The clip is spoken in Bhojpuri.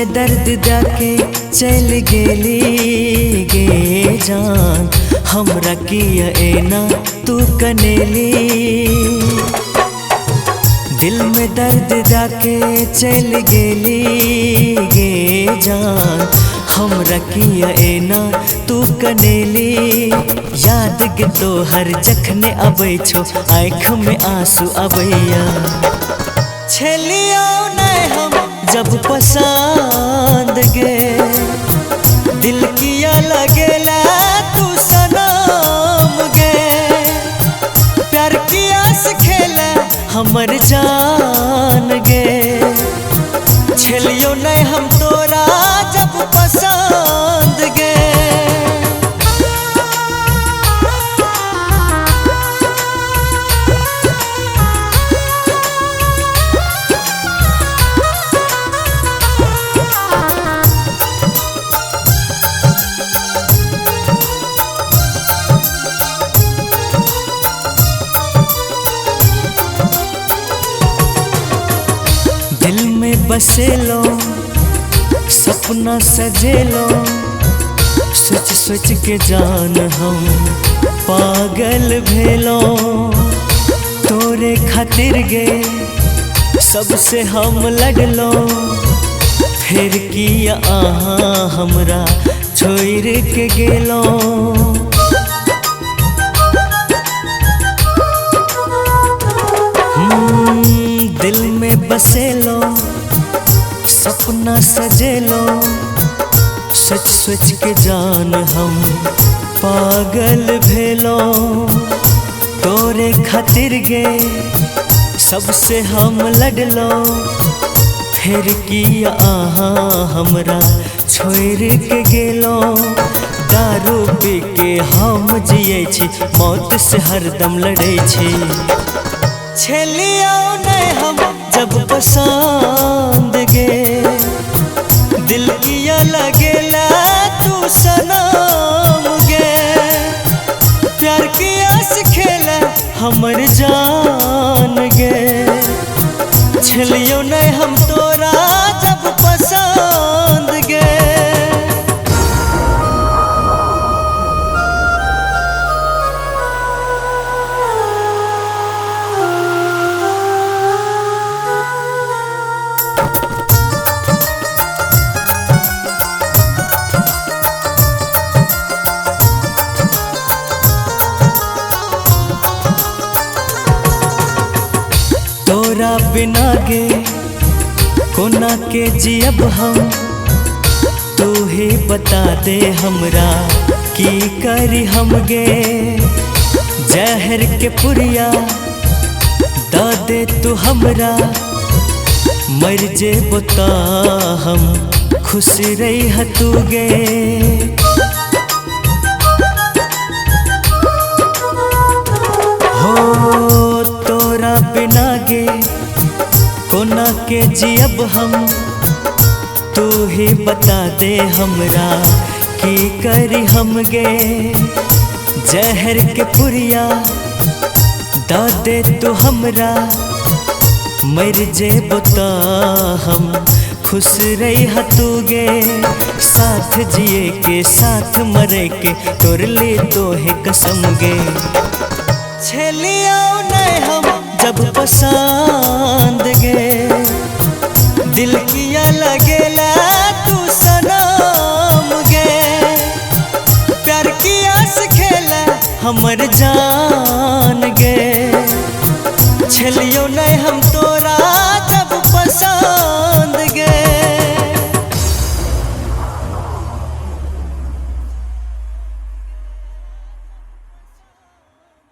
में दर्द जाके चल गेली गे जान, हमरा किया एना तू कनेली। दिल में दर्द जाके चल गेली गे जान, हमरा किया एना तू कनेली। याद के तो हर जखने अबै छो, आँख में आंसू अबैया। छलियो नहीं हम जब पसंद गे, दिल किया लगेला तू सनम गे। प्यार किया से खेला हमर जान गे, छलियो नहीं हम तोरा जब पसंद गे। दिल में बसेलो सपना सजेलो, सोच सोच के जान हम पागल भेलो। तोरे खातिर गे सबसे हम लड़लो, फिर किया आहा हमरा छोड़ के गेलो। दिल में बसेलो सपना सजेलो, सोच सोच के जान हम पागल भेलो। तोरे खातिर गे सबसे हम लड़लो, फिर किया आहा हमरा छोड़ के गेलो। दारू पी के हम जिये छी, मौत से हरदम लड़े छी। छलियो नहीं हम जब पसंद गे, दिल किया लगेला तू सनम गे। प्यार किया से खेला हमर जान गे, छलियो नहीं हम तोरा जब पसंद गे। तोरा बिना गे कोना के जियब हम, तू ही बता दे हमरा की करी हम गे। जहर के पुरिया दा दे तू हमरा, मर जे बता हम खुश रही तू गे। हो तोरा बिना गे कोना के जियब हम, तू ही बता दे हमरा की करी हम गे। जहर के पुरिया दा दे तू हमरा, मर जे बता हम खुश रही तू गे। साथ जिए के साथ मरे के तोर ले तो है कसम गे। छलियो नहीं हम जब पसंद गे, दिल किया लगेला तू सनम गे। प्यार किया से खेला हमर जान